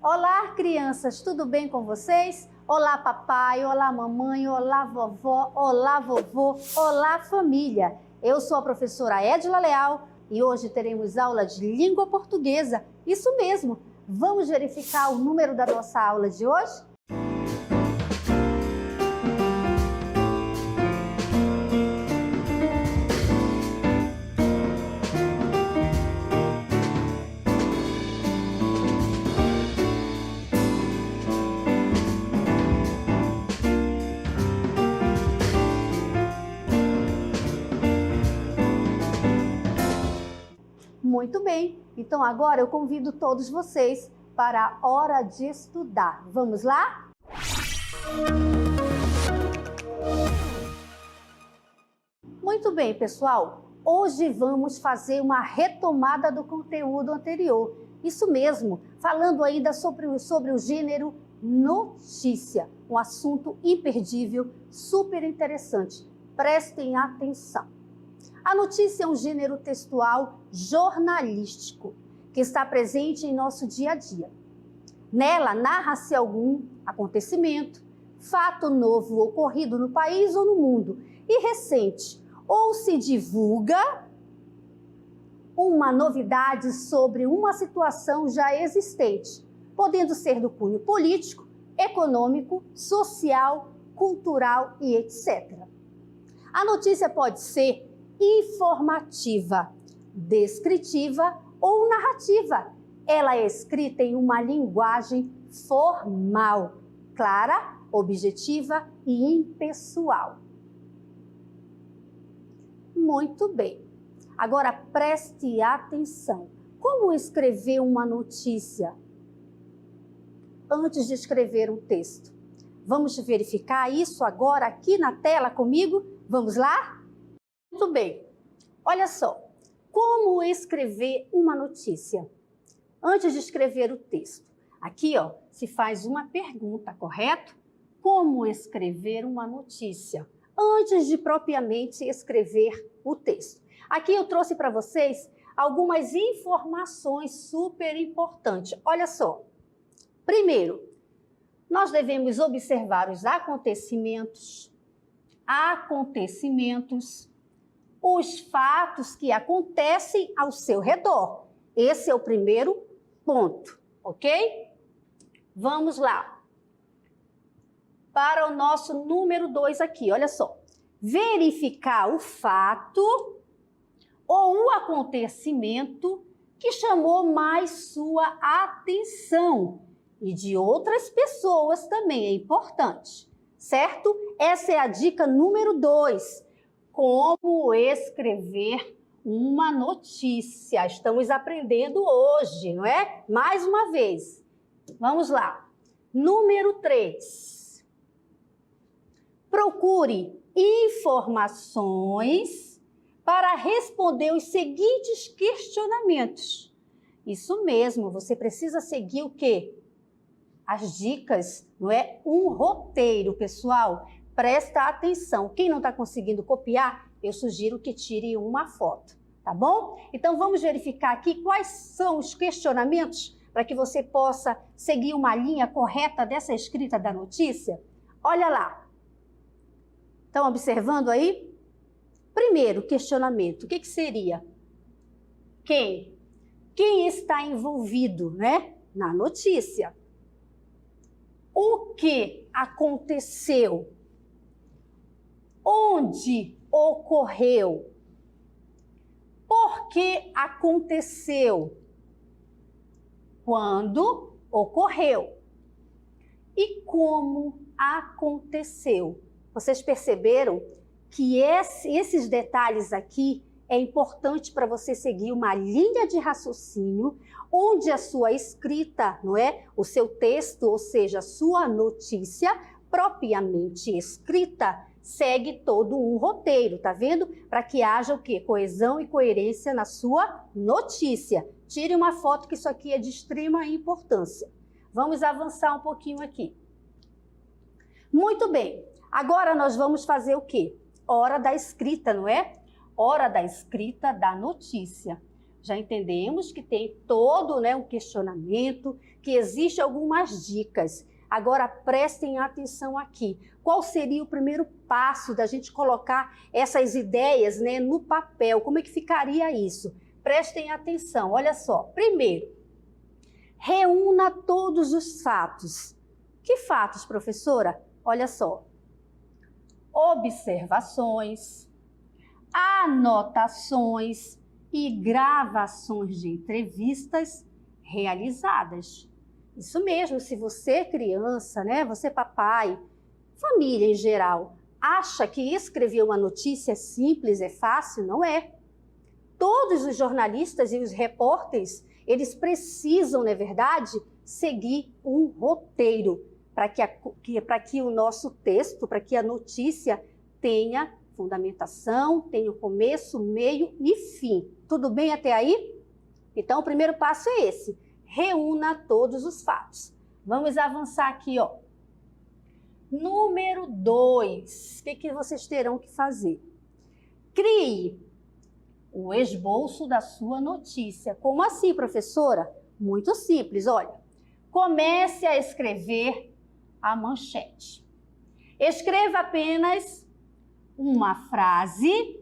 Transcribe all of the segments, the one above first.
Olá, crianças, tudo bem com vocês? Olá, papai, olá, mamãe, olá, vovó, olá, vovô, olá, família. Eu sou a professora Edila Leal e hoje teremos aula de língua portuguesa. Isso mesmo. Vamos verificar o número da nossa aula de hoje? Muito bem, então agora eu convido todos vocês para a hora de estudar. Vamos lá? Muito bem, pessoal. Hoje vamos fazer uma retomada do conteúdo anterior. Isso mesmo, falando ainda sobre o gênero notícia. Um assunto imperdível, super interessante. Prestem atenção. A notícia é um gênero textual jornalístico que está presente em nosso dia a dia. Nela, narra-se algum acontecimento, fato novo ocorrido no país ou no mundo e recente, ou se divulga uma novidade sobre uma situação já existente, podendo ser do cunho político, econômico, social, cultural e etc. A notícia pode ser informativa, descritiva ou narrativa. Ela é escrita em uma linguagem formal, clara, objetiva e impessoal. Muito bem. Agora preste atenção. Como escrever uma notícia antes de escrever um texto? Vamos verificar isso agora aqui na tela comigo? Vamos lá? Muito bem, olha só, como escrever uma notícia antes de escrever o texto? Aqui, ó, se faz uma pergunta, correto? Como escrever uma notícia antes de propriamente escrever o texto? Aqui eu trouxe para vocês algumas informações super importantes. Olha só, primeiro, nós devemos observar os acontecimentos, os fatos que acontecem ao seu redor. Esse é o primeiro ponto, ok? Vamos lá. Para o nosso número 2 aqui, olha só. Verificar o fato ou o acontecimento que chamou mais sua atenção e de outras pessoas também é importante, certo? Essa é a dica número 2. Como escrever uma notícia. Estamos aprendendo hoje, não é? Mais uma vez. Vamos lá. Número 3. Procure informações para responder os seguintes questionamentos. Isso mesmo, você precisa seguir o quê? As dicas, não é? Um roteiro, pessoal. Presta atenção. Quem não está conseguindo copiar, eu sugiro que tire uma foto, tá bom? Então, vamos verificar aqui quais são os questionamentos para que você possa seguir uma linha correta dessa escrita da notícia. Olha lá. Estão observando aí? Primeiro questionamento, o que seria? Quem? Quem está envolvido, né, na notícia? O que aconteceu? Onde ocorreu? Por que aconteceu? Quando ocorreu? E como aconteceu? Vocês perceberam que esses detalhes aqui é importante para você seguir uma linha de raciocínio onde a sua escrita, não é? O seu texto, ou seja, a sua notícia propriamente escrita, segue todo um roteiro, tá vendo? Para que haja o quê? Coesão e coerência na sua notícia. Tire uma foto que isso aqui é de extrema importância. Vamos avançar um pouquinho aqui. Muito bem. Agora nós vamos fazer o quê? Hora da escrita, não é? Hora da escrita da notícia. Já entendemos que tem todo, né, um questionamento, que existe algumas dicas. Agora prestem atenção aqui. Qual seria o primeiro passo da gente colocar essas ideias, né, no papel? Como é que ficaria isso? Prestem atenção, olha só. Primeiro, reúna todos os fatos. Que fatos, professora? Olha só. Observações, anotações e gravações de entrevistas realizadas. Isso mesmo, se você criança, né, você papai, família em geral, acha que escrever uma notícia simples é fácil, não é. Todos os jornalistas e os repórteres, eles precisam, não é verdade, seguir um roteiro para que o nosso texto, para que a notícia tenha fundamentação, tenha o começo, meio e fim. Tudo bem até aí? Então, o primeiro passo é esse. Reúna todos os fatos. Vamos avançar aqui, ó. Número 2. O que vocês terão que fazer? Crie o esboço da sua notícia. Como assim, professora? Muito simples, olha. Comece a escrever a manchete. Escreva apenas uma frase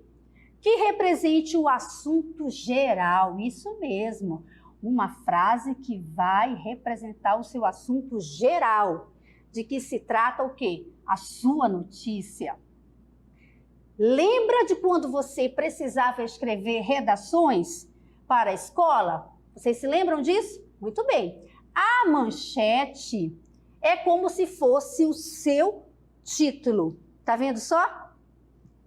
que represente o assunto geral. Isso mesmo. Uma frase que vai representar o seu assunto geral. De que se trata o quê? A sua notícia. Lembra de quando você precisava escrever redações para a escola? Vocês se lembram disso? Muito bem. A manchete é como se fosse o seu título. Tá vendo só?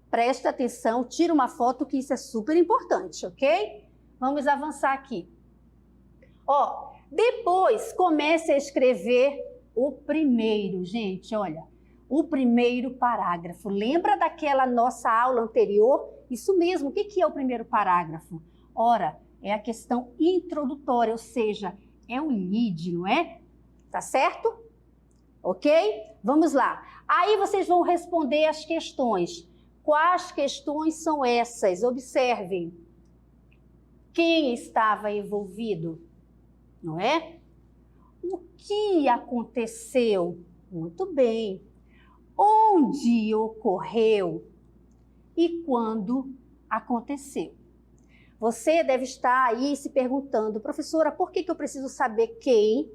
Presta atenção, tira uma foto que isso é super importante, ok? Vamos avançar aqui. Ó, depois comece a escrever o primeiro, gente, olha, o primeiro parágrafo. Lembra daquela nossa aula anterior? Isso mesmo, o que é o primeiro parágrafo? Ora, é a questão introdutória, ou seja, é o lead, não é? Tá certo? Ok? Vamos lá. Aí vocês vão responder as questões. Quais questões são essas? Observem. Quem estava envolvido? Não é? O que aconteceu? Muito bem. Onde ocorreu? E quando aconteceu? Você deve estar aí se perguntando, professora, por que eu preciso saber quem,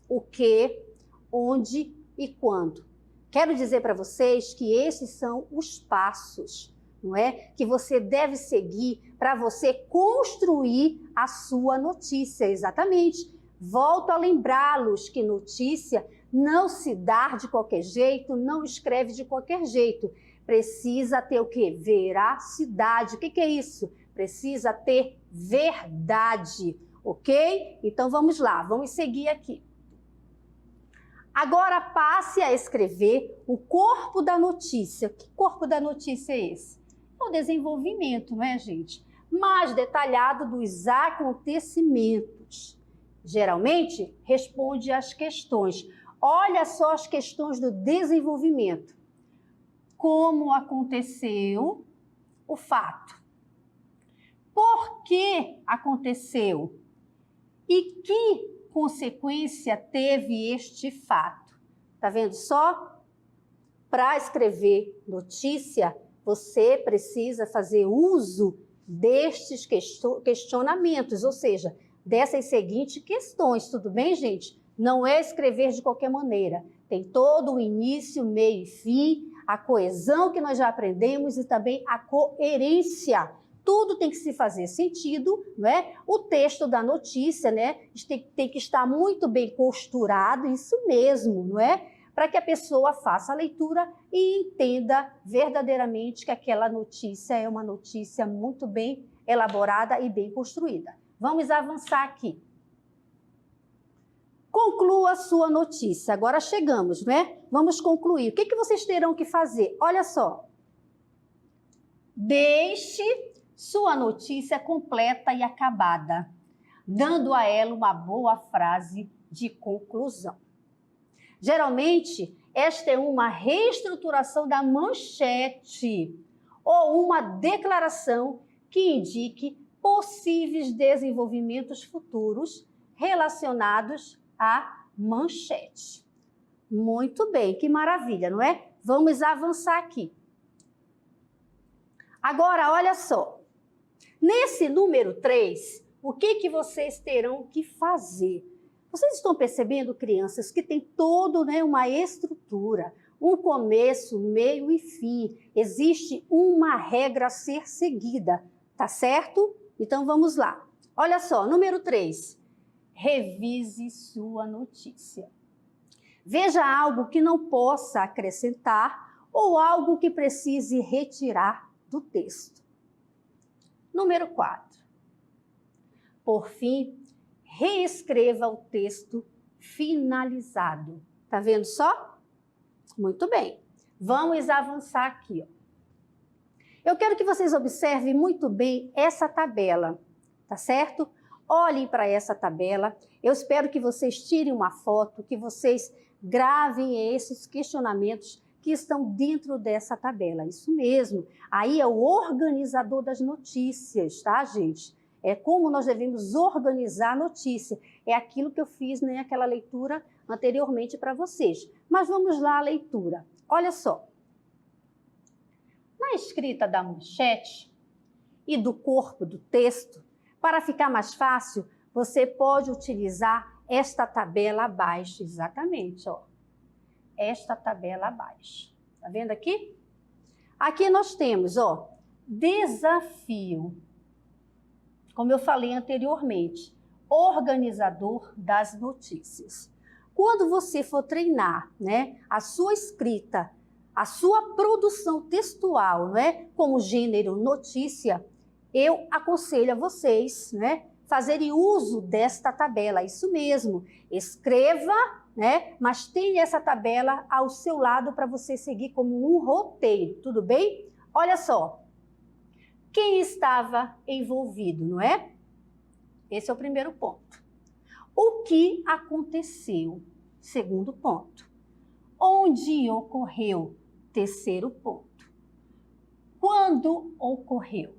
o que, onde e quando? Quero dizer para vocês que esses são os passos, não é? Que você deve seguir para você construir a sua notícia, exatamente. Volto a lembrá-los que notícia não se dá de qualquer jeito, não escreve de qualquer jeito. Precisa ter o quê? Veracidade. O que é isso? Precisa ter verdade, ok? Então vamos lá, vamos seguir aqui. Agora passe a escrever o corpo da notícia. Que corpo da notícia é esse? É o desenvolvimento, não é, gente? Mais detalhado dos acontecimentos. Geralmente, responde às questões. Olha só as questões do desenvolvimento. Como aconteceu o fato? Por que aconteceu? E que consequência teve este fato? Tá vendo só? Para escrever notícia, você precisa fazer uso destes questionamentos, ou seja, dessas seguintes questões, tudo bem, gente? Não é escrever de qualquer maneira. Tem todo o início, meio e fim, a coesão que nós já aprendemos e também a coerência. Tudo tem que se fazer sentido, não é? O texto da notícia, né, tem que estar muito bem costurado, isso mesmo, não é? Para que a pessoa faça a leitura e entenda verdadeiramente que aquela notícia é uma notícia muito bem elaborada e bem construída. Vamos avançar aqui. Conclua a sua notícia. Agora chegamos, né? Vamos concluir. O que vocês terão que fazer? Olha só. Deixe sua notícia completa e acabada, dando a ela uma boa frase de conclusão. Geralmente, esta é uma reestruturação da manchete ou uma declaração que indique possíveis desenvolvimentos futuros relacionados à manchete. Muito bem, que maravilha, não é? Vamos avançar aqui. Agora, olha só. Nesse número 3, o que vocês terão que fazer? Vocês estão percebendo, crianças, que tem todo, né, uma estrutura, um começo, meio e fim. Existe uma regra a ser seguida, tá certo? Então, vamos lá. Olha só, número 3. Revise sua notícia. Veja algo que não possa acrescentar ou algo que precise retirar do texto. Número 4. Por fim, reescreva o texto finalizado. Tá vendo só? Muito bem. Vamos avançar aqui, ó. Eu quero que vocês observem muito bem essa tabela, tá certo? Olhem para essa tabela. Eu espero que vocês tirem uma foto, que vocês gravem esses questionamentos que estão dentro dessa tabela. Isso mesmo. Aí é o organizador das notícias, tá, gente? É como nós devemos organizar a notícia. É aquilo que eu fiz naquela leitura anteriormente para vocês. Mas vamos lá à leitura. Olha só. Na escrita da manchete e do corpo do texto, para ficar mais fácil, você pode utilizar esta tabela abaixo, exatamente, ó. Esta tabela abaixo. Tá vendo aqui? Aqui nós temos, ó, desafio. Como eu falei anteriormente, organizador das notícias. Quando você for treinar, né, a sua escrita, a sua produção textual, né, como gênero notícia, eu aconselho a vocês, né, fazerem uso desta tabela. Isso mesmo, escreva, né, mas tenha essa tabela ao seu lado para você seguir como um roteiro, tudo bem? Olha só, quem estava envolvido, não é? Esse é o primeiro ponto. O que aconteceu? Segundo ponto. Onde ocorreu? Terceiro ponto. Quando ocorreu?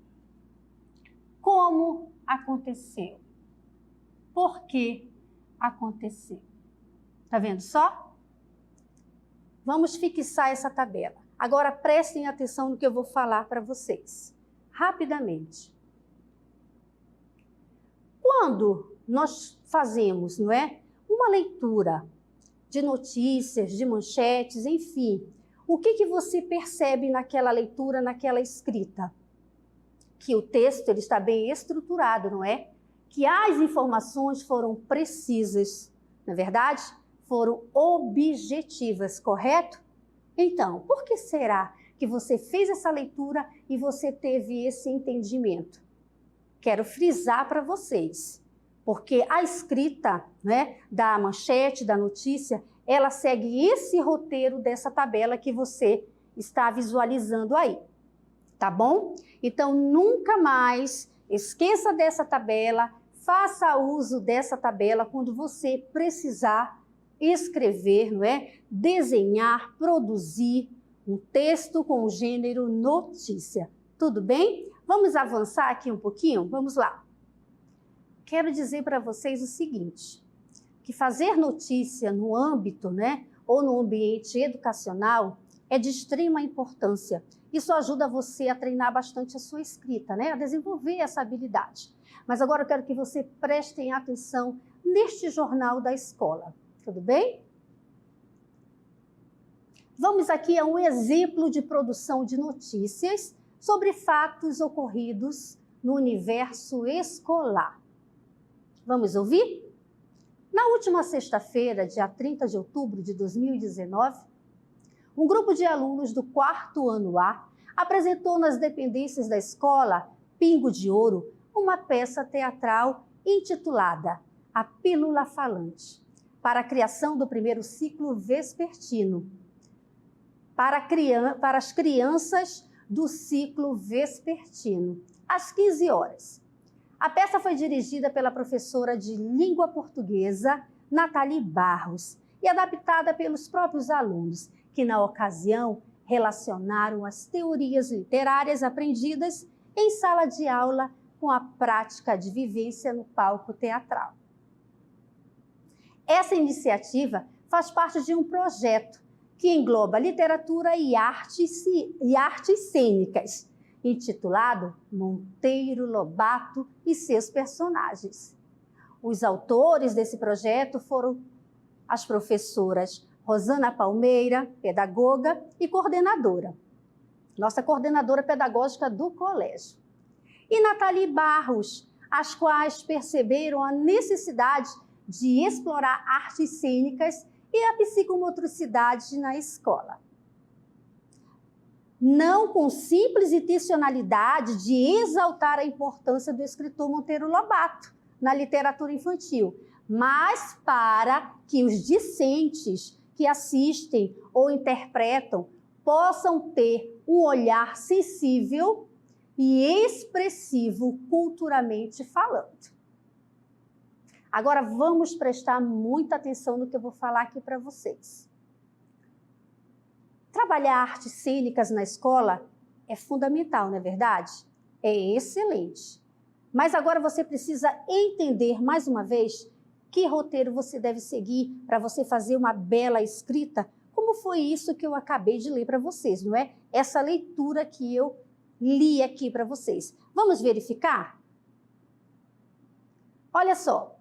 Como aconteceu? Por que aconteceu? Tá vendo só? Vamos fixar essa tabela. Agora prestem atenção no que eu vou falar para vocês. Rapidamente. Quando nós fazemos, não é, uma leitura de notícias, de manchetes, enfim, o que você percebe naquela leitura, naquela escrita? Que o texto ele está bem estruturado, não é? Que as informações foram precisas, na verdade, foram objetivas, correto? Então, por que será que você fez essa leitura e você teve esse entendimento? Quero frisar para vocês, porque a escrita, né, da manchete, da notícia, ela segue esse roteiro dessa tabela que você está visualizando aí, tá bom? Então, nunca mais esqueça dessa tabela, faça uso dessa tabela quando você precisar escrever, não é? Desenhar, produzir um texto com o gênero notícia. Tudo bem? Vamos avançar aqui um pouquinho? Vamos lá. Quero dizer para vocês o seguinte, que fazer notícia no âmbito, né, ou no ambiente educacional é de extrema importância. Isso ajuda você a treinar bastante a sua escrita, né, a desenvolver essa habilidade. Mas agora eu quero que você prestem atenção neste jornal da escola. Tudo bem? Vamos aqui a um exemplo de produção de notícias sobre fatos ocorridos no universo escolar. Vamos ouvir? Na última sexta-feira, dia 30 de outubro de 2019, um grupo de alunos do 4º ano A apresentou nas dependências da escola Pingo de Ouro uma peça teatral intitulada A Pílula Falante, para a criação do primeiro ciclo vespertino, para as crianças do ciclo vespertino, às 15 horas. A peça foi dirigida pela professora de língua portuguesa, Nathalie Barros, e adaptada pelos próprios alunos, que na ocasião relacionaram as teorias literárias aprendidas em sala de aula com a prática de vivência no palco teatral. Essa iniciativa faz parte de um projeto que engloba literatura e artes cênicas, intitulado Monteiro Lobato e seus personagens. Os autores desse projeto foram as professoras Rosana Palmeira, pedagoga e coordenadora, nossa coordenadora pedagógica do colégio, e Nathalie Barros, as quais perceberam a necessidade de explorar artes cênicas e a psicomotricidade na escola. Não com simples intencionalidade de exaltar a importância do escritor Monteiro Lobato na literatura infantil, mas para que os discentes que assistem ou interpretam possam ter um olhar sensível e expressivo culturalmente falando. Agora vamos prestar muita atenção no que eu vou falar aqui para vocês. Trabalhar artes cênicas na escola é fundamental, não é verdade? É excelente. Mas agora você precisa entender, mais uma vez, que roteiro você deve seguir para você fazer uma bela escrita, como foi isso que eu acabei de ler para vocês, não é? Essa leitura que eu li aqui para vocês. Vamos verificar? Olha só,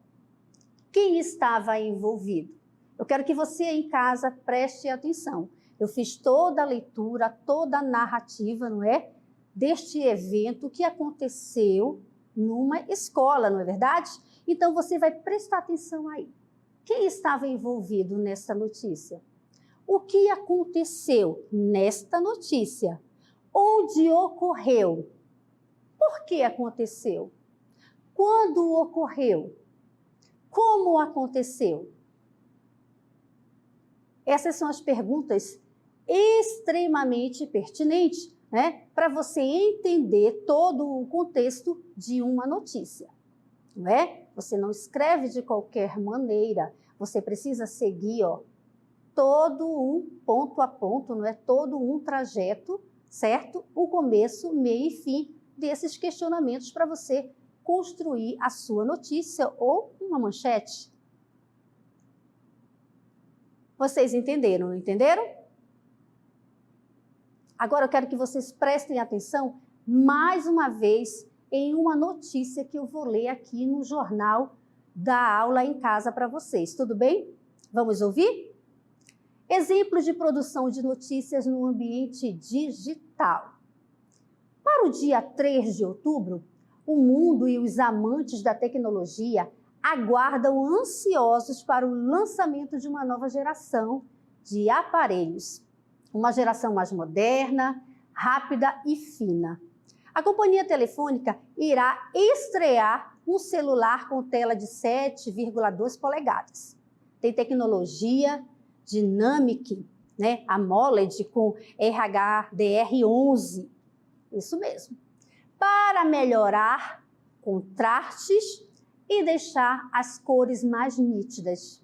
quem estava envolvido? Eu quero que você em casa preste atenção. Eu fiz toda a leitura, toda a narrativa, não é? Deste evento que aconteceu numa escola, não é verdade? Então você vai prestar atenção aí. Quem estava envolvido nessa notícia? O que aconteceu nesta notícia? Onde ocorreu? Por que aconteceu? Quando ocorreu? Como aconteceu? Essas são as perguntas extremamente pertinentes, né, para você entender todo o contexto de uma notícia, não é? Você não escreve de qualquer maneira, você precisa seguir, todo um ponto a ponto, não é? Todo um trajeto, certo? O começo, meio e fim desses questionamentos para você construir a sua notícia ou uma manchete. Vocês entenderam, não entenderam? Agora eu quero que vocês prestem atenção mais uma vez em uma notícia que eu vou ler aqui no jornal da aula em casa para vocês, tudo bem? Vamos ouvir? Exemplos de produção de notícias no ambiente digital. Para o dia 3 de outubro, o mundo e os amantes da tecnologia aguardam ansiosos para o lançamento de uma nova geração de aparelhos. Uma geração mais moderna, rápida e fina. A companhia telefônica irá estrear um celular com tela de 7,2 polegadas. Tem tecnologia Dynamic, né? AMOLED com HDR11. Isso mesmo. Para melhorar contrastes e deixar as cores mais nítidas.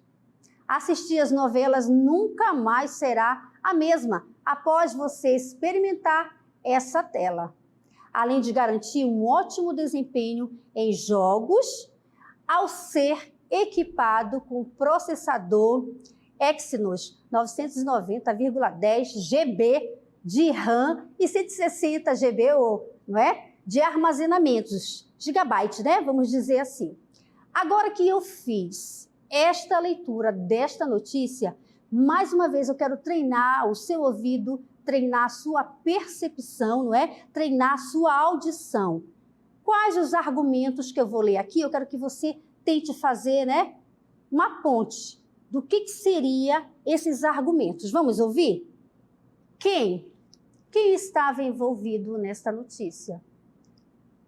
Assistir às novelas nunca mais será a mesma após você experimentar essa tela. Além de garantir um ótimo desempenho em jogos, ao ser equipado com processador Exynos 990,10 GB de RAM e 160 GB, não é? De armazenamentos, gigabytes, né? Vamos dizer assim. Agora que eu fiz esta leitura desta notícia, mais uma vez eu quero treinar o seu ouvido, treinar a sua percepção, não é? Treinar a sua audição. Quais os argumentos que eu vou ler aqui? Eu quero que você tente fazer, né, uma ponte do que seria esses argumentos. Vamos ouvir? Quem estava envolvido nesta notícia?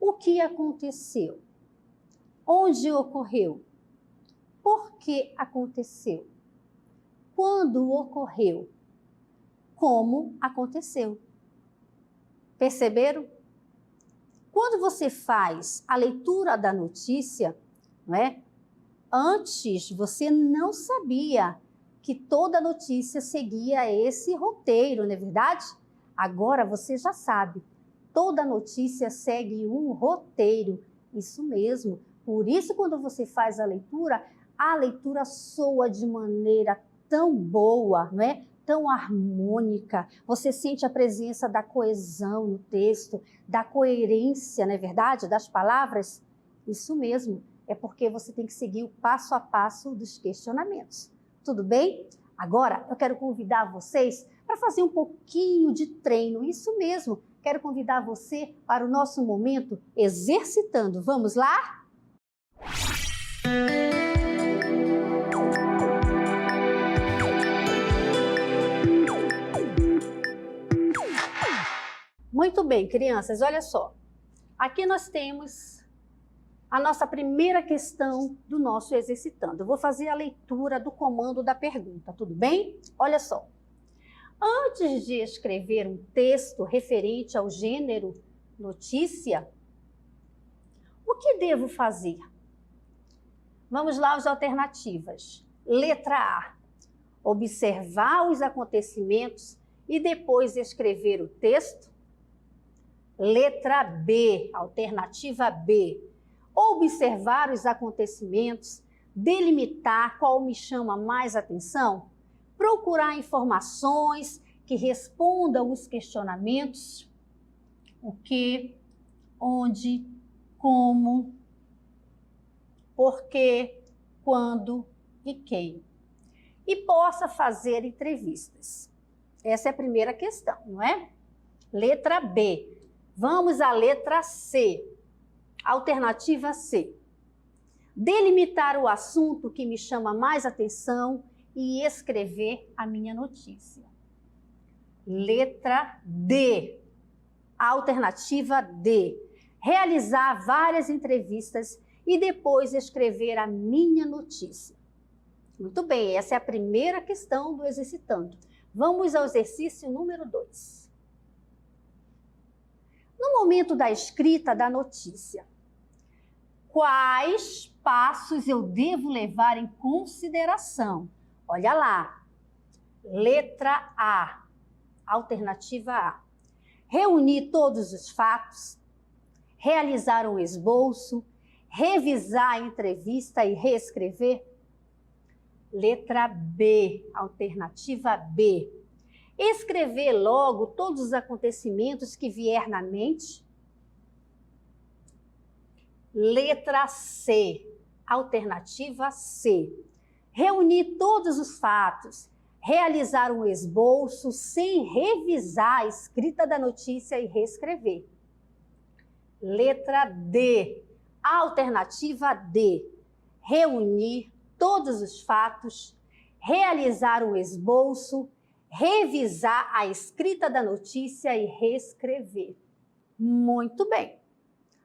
O que aconteceu? Onde ocorreu? Por que aconteceu? Quando ocorreu? Como aconteceu? Perceberam? Quando você faz a leitura da notícia, não é? Antes você não sabia que toda notícia seguia esse roteiro, não é verdade? Agora você já sabe. Toda notícia segue um roteiro Isso mesmo. Por isso, quando você faz a leitura soa de maneira tão boa, não é? Tão harmônica. Você sente a presença da coesão no texto, da coerência, não é verdade? Das palavras. Isso mesmo. É porque você tem que seguir o passo a passo dos questionamentos. Tudo bem? Agora, eu quero convidar vocês para fazer um pouquinho de treino. Isso mesmo. Quero convidar você para o nosso momento exercitando. Vamos lá? Muito bem, crianças, olha só. Aqui nós temos a nossa primeira questão do nosso exercitando. Eu vou fazer a leitura do comando da pergunta, tudo bem? Olha só. Antes de escrever um texto referente ao gênero notícia, o que devo fazer? Vamos lá às alternativas. Letra A, observar os acontecimentos e depois escrever o texto. Letra B, alternativa B, observar os acontecimentos, delimitar qual me chama mais atenção, procurar informações que respondam os questionamentos, o que, onde, como, por quê, quando e quem. E possa fazer entrevistas. Essa é a primeira questão, não é? Letra B. Vamos à letra C. Alternativa C. Delimitar o assunto que me chama mais atenção e escrever a minha notícia. Letra D. Alternativa D. Realizar várias entrevistas e depois escrever a minha notícia. Muito bem, essa é a primeira questão do exercitando. Vamos ao exercício número 2. No momento da escrita da notícia, quais passos eu devo levar em consideração? Olha lá. Letra A. Alternativa A. Reunir todos os fatos, realizar um esboço, revisar a entrevista e reescrever. Letra B. Alternativa B. Escrever logo todos os acontecimentos que vier na mente. Letra C, alternativa C. Reunir todos os fatos, realizar um esboço sem revisar a escrita da notícia e reescrever. Letra D, alternativa D. Reunir todos os fatos, realizar um esboço, revisar a escrita da notícia e reescrever. Muito bem.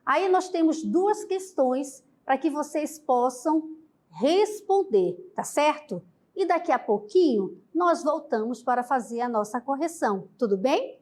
Aí nós temos duas questões para que vocês possam responder, tá certo? E daqui a pouquinho nós voltamos para fazer a nossa correção, tudo bem?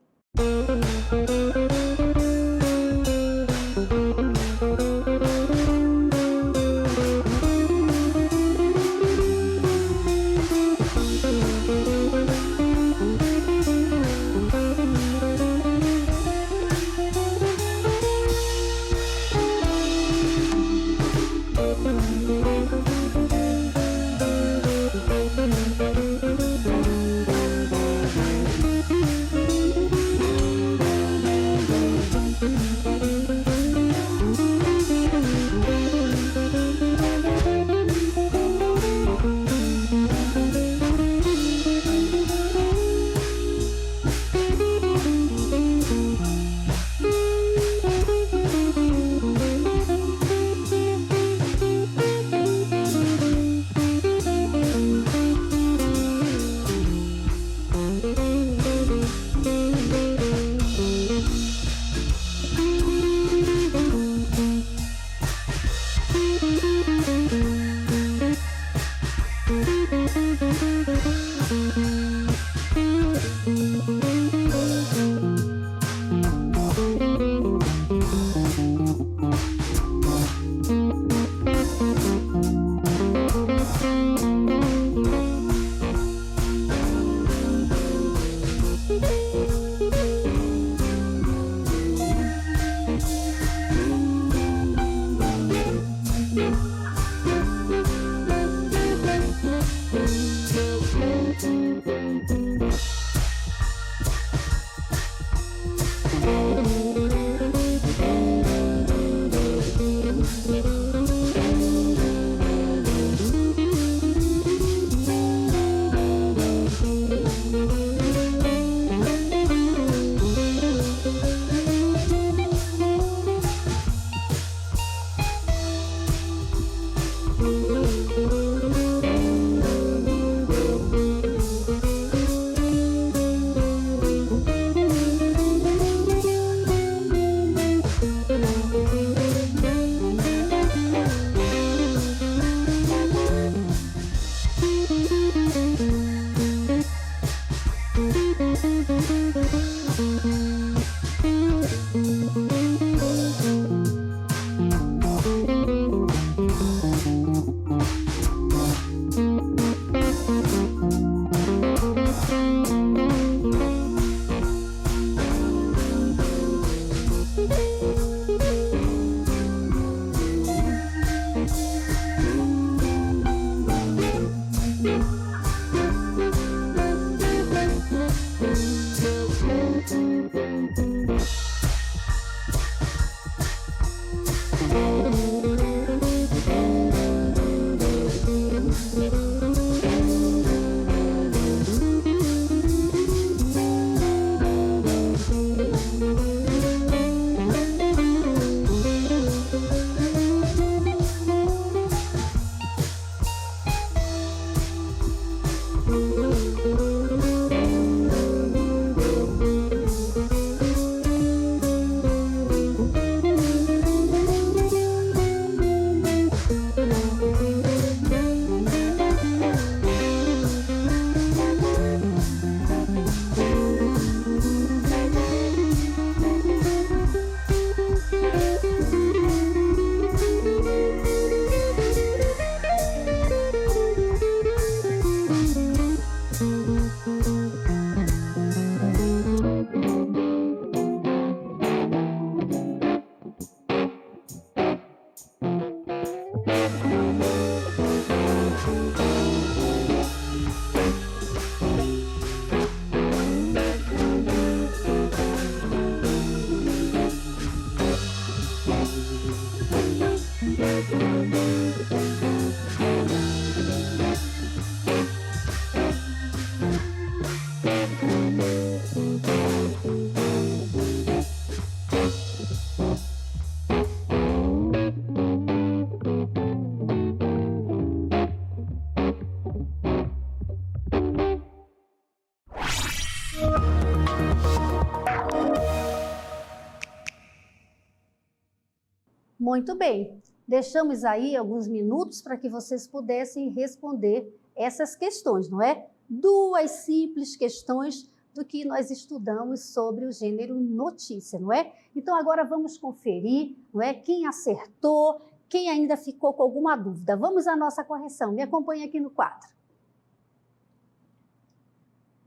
Muito bem. Deixamos aí alguns minutos para que vocês pudessem responder essas questões, não é? 2 simples questões do que nós estudamos sobre o gênero notícia, não é? Então agora vamos conferir, não é? Quem acertou, quem ainda ficou com alguma dúvida. Vamos à nossa correção. Me acompanhe aqui no quadro.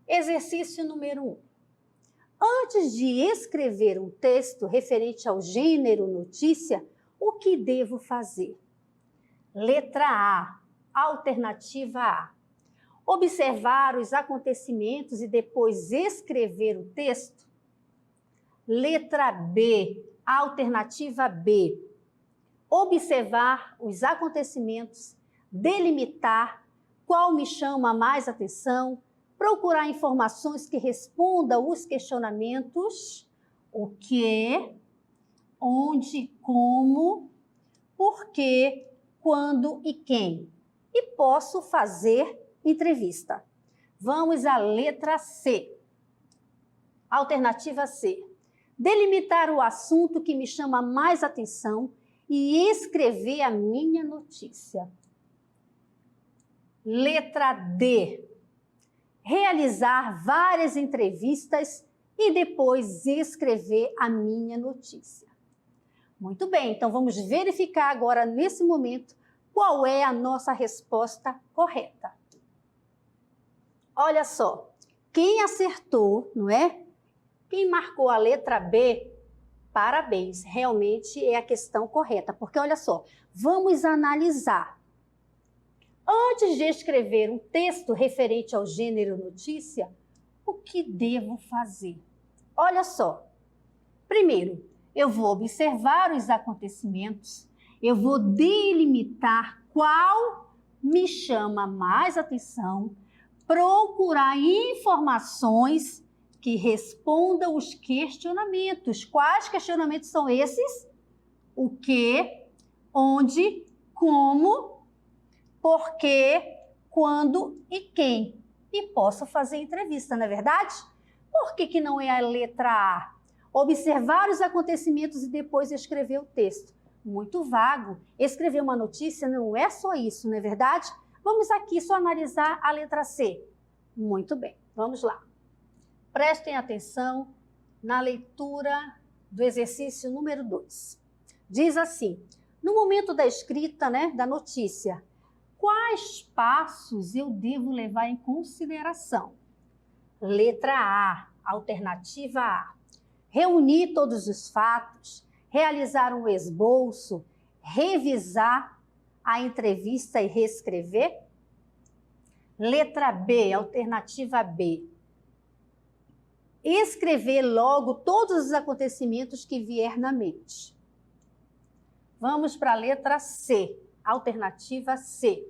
Exercício número 1. Antes de escrever um texto referente ao gênero notícia, o que devo fazer? Letra A, alternativa A. Observar os acontecimentos e depois escrever o texto? Letra B, alternativa B. Observar os acontecimentos, delimitar qual me chama mais atenção, procurar informações que respondam os questionamentos, o que, onde, como, por quê, quando e quem. E posso fazer entrevista. Vamos à letra C. Alternativa C. Delimitar o assunto que me chama mais atenção e escrever a minha notícia. Letra D. Realizar várias entrevistas e depois escrever a minha notícia. Muito bem, então vamos verificar agora, nesse momento, qual é a nossa resposta correta. Olha só, quem acertou, não é? Quem marcou a letra B, parabéns, realmente é a questão correta, porque olha só, vamos analisar. Antes de escrever um texto referente ao gênero notícia, o que devo fazer? Olha só, primeiro, eu vou observar os acontecimentos, eu vou delimitar qual me chama mais atenção, procurar informações que respondam os questionamentos. Quais questionamentos são esses? O que, onde, como, por quê, quando e quem. E posso fazer entrevista, não é verdade? Por que não é a letra A? Observar os acontecimentos e depois escrever o texto. Muito vago. Escrever uma notícia não é só isso, não é verdade? Vamos aqui só analisar a letra C. Muito bem, vamos lá. Prestem atenção na leitura do exercício número 2. Diz assim, no momento da escrita, da notícia, quais passos eu devo levar em consideração? Letra A, alternativa A. Reunir todos os fatos, realizar um esboço, revisar a entrevista e reescrever? Letra B, alternativa B. Escrever logo todos os acontecimentos que vier na mente. Vamos para a letra C, alternativa C.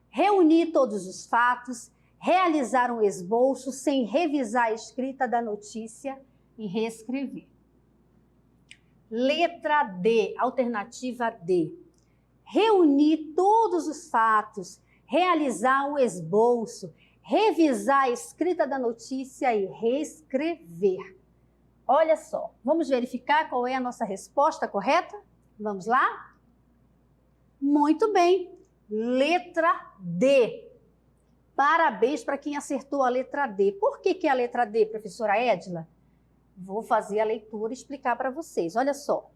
Reunir todos os fatos, realizar um esboço sem revisar a escrita da notícia e reescrever. Letra D, alternativa D. Reunir todos os fatos, realizar um esboço, revisar a escrita da notícia e reescrever. Olha só, vamos verificar qual é a nossa resposta correta? Vamos lá? Muito bem, letra D. Parabéns para quem acertou a letra D. Por que a letra D, professora Edila? Vou fazer a leitura e explicar para vocês. Olha só.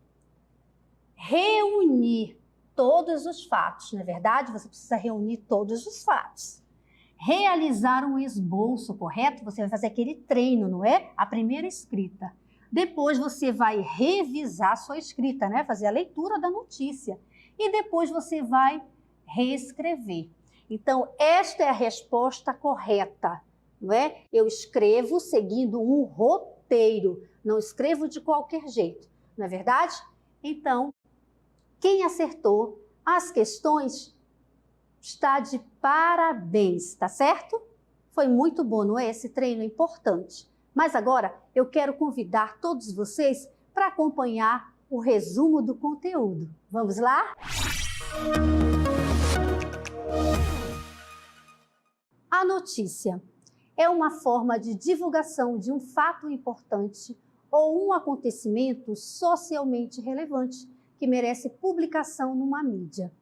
Reunir todos os fatos, não é verdade? Você precisa reunir todos os fatos. Realizar um esboço, correto? Você vai fazer aquele treino, não é? A primeira escrita. Depois você vai revisar a sua escrita, Fazer a leitura da notícia. E depois você vai reescrever. Então, esta é a resposta correta, não é? Eu escrevo seguindo um roteiro, não escrevo de qualquer jeito, não é verdade? Então, quem acertou as questões está de parabéns, tá certo? Foi muito bom, não é? Esse treino é importante. Mas agora eu quero convidar todos vocês para acompanhar o resumo do conteúdo. Vamos lá? A notícia é uma forma de divulgação de um fato importante ou um acontecimento socialmente relevante que merece publicação numa mídia.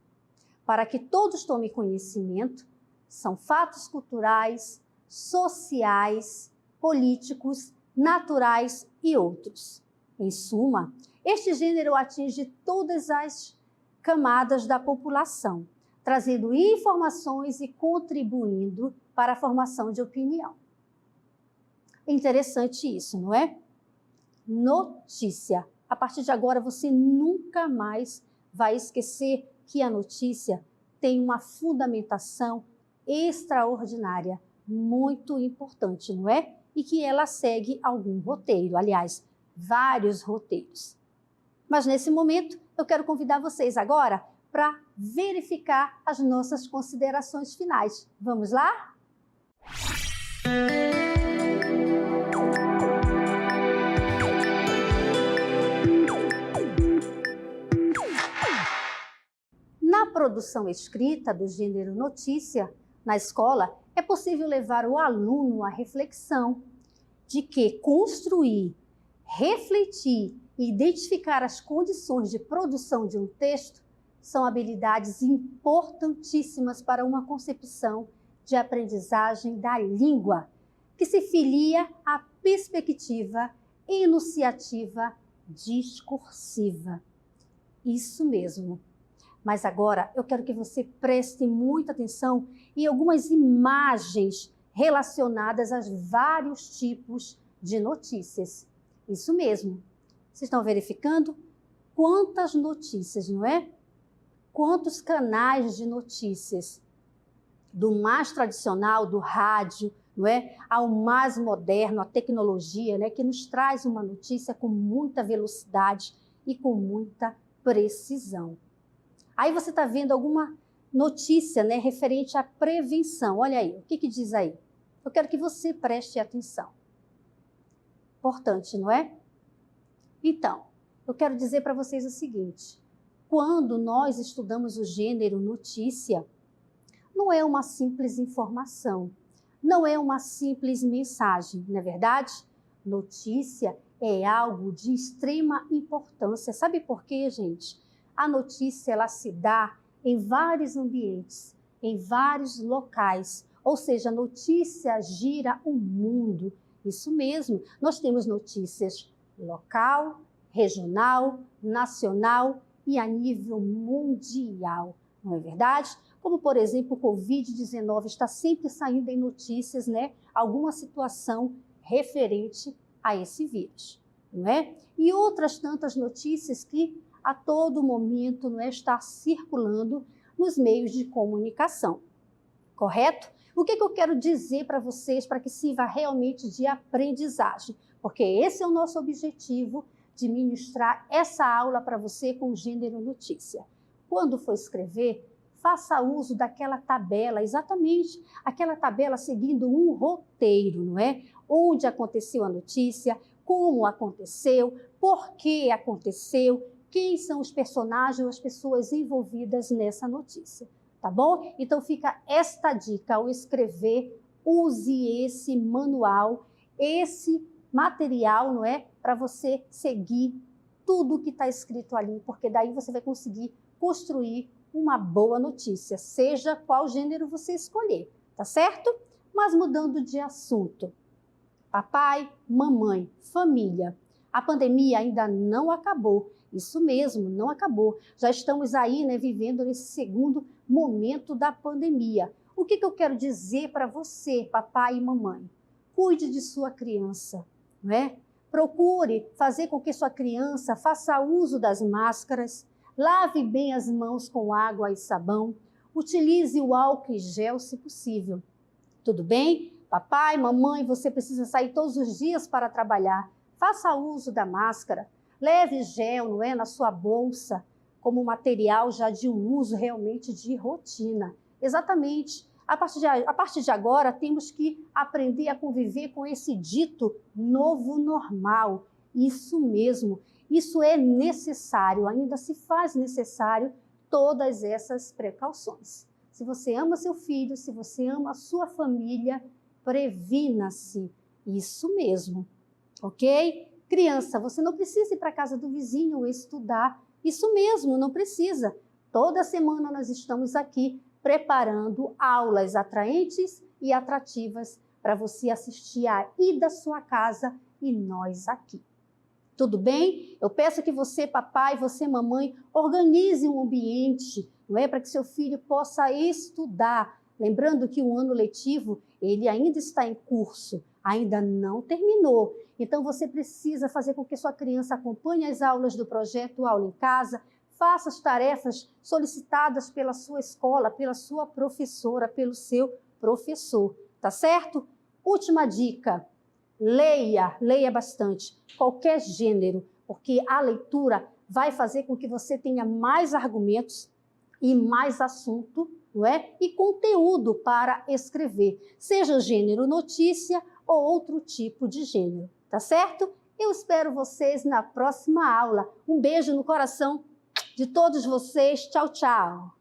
Para que todos tomem conhecimento, são fatos culturais, sociais, políticos, naturais e outros. Em suma, este gênero atinge todas as camadas da população, trazendo informações e contribuindo para a formação de opinião. Interessante isso, não é? Notícia. A partir de agora, você nunca mais vai esquecer que a notícia tem uma fundamentação extraordinária, muito importante, não é? E que ela segue algum roteiro, aliás, vários roteiros. Mas nesse momento, eu quero convidar vocês agora para verificar as nossas considerações finais. Vamos lá? Na produção escrita do gênero notícia, na escola, é possível levar o aluno à reflexão de que construir, refletir e identificar as condições de produção de um texto são habilidades importantíssimas para uma concepção de aprendizagem da língua, que se filia à perspectiva enunciativa discursiva. Isso mesmo. Mas agora eu quero que você preste muita atenção em algumas imagens relacionadas a vários tipos de notícias. Isso mesmo. Vocês estão verificando? Quantas notícias, não é? Quantos canais de notícias, do mais tradicional, do rádio, não é? Ao mais moderno, a tecnologia, né? Que nos traz uma notícia com muita velocidade e com muita precisão. Aí você está vendo alguma notícia, né, referente à prevenção. Olha aí, o que diz aí? Eu quero que você preste atenção. Importante, não é? Então, eu quero dizer para vocês o seguinte. Quando nós estudamos o gênero notícia, não é uma simples informação, não é uma simples mensagem, não é verdade? Notícia é algo de extrema importância. Sabe por quê, gente? A notícia ela se dá em vários ambientes, em vários locais, ou seja, a notícia gira o mundo. Isso mesmo, nós temos notícias local, regional, nacional e a nível mundial, não é verdade? Como, por exemplo, o Covid-19 está sempre saindo em notícias, né? Alguma situação referente a esse vírus, não é? E outras tantas notícias que a todo momento não é, está circulando nos meios de comunicação, correto? O que eu quero dizer para vocês para que sirva realmente de aprendizagem? Porque esse é o nosso objetivo de ministrar essa aula para você com o gênero notícia. Quando for escrever, faça uso daquela tabela, exatamente aquela tabela seguindo um roteiro, não é? Onde aconteceu a notícia, como aconteceu, por que aconteceu, quem são os personagens, as pessoas envolvidas nessa notícia, tá bom? Então fica esta dica, ao escrever, use esse manual, esse material, não é? Para você seguir tudo que está escrito ali, porque daí você vai conseguir construir uma boa notícia, seja qual gênero você escolher, tá certo? Mas mudando de assunto, papai, mamãe, família, a pandemia ainda não acabou. Isso mesmo, não acabou. Já estamos aí, né, vivendo nesse segundo momento da pandemia. O que eu quero dizer para você, papai e mamãe? Cuide de sua criança, não é? Procure fazer com que sua criança faça uso das máscaras, lave bem as mãos com água e sabão, utilize o álcool e gel se possível. Tudo bem? Papai, mamãe, você precisa sair todos os dias para trabalhar. Faça uso da máscara. Leve gel, não é, na sua bolsa, como material já de um uso realmente de rotina. Exatamente. A partir de agora, temos que aprender a conviver com esse dito novo normal. Isso mesmo. Isso é necessário, ainda se faz necessário todas essas precauções. Se você ama seu filho, se você ama a sua família, previna-se. Isso mesmo, ok? Criança, você não precisa ir para a casa do vizinho estudar. Isso mesmo, não precisa. Toda semana nós estamos aqui preparando aulas atraentes e atrativas para você assistir aí da sua casa e nós aqui. Tudo bem? Eu peço que você, papai, você, mamãe, organize um ambiente, não é, para que seu filho possa estudar. Lembrando que o ano letivo, ele ainda está em curso, ainda não terminou. Então, você precisa fazer com que sua criança acompanhe as aulas do projeto Aula em Casa, faça as tarefas solicitadas pela sua escola, pela sua professora, pelo seu professor, tá certo? Última dica, leia bastante, qualquer gênero, porque a leitura vai fazer com que você tenha mais argumentos e mais assunto, não é? E conteúdo para escrever, seja gênero notícia ou outro tipo de gênero, tá certo? Eu espero vocês na próxima aula. Um beijo no coração de todos vocês. Tchau, tchau!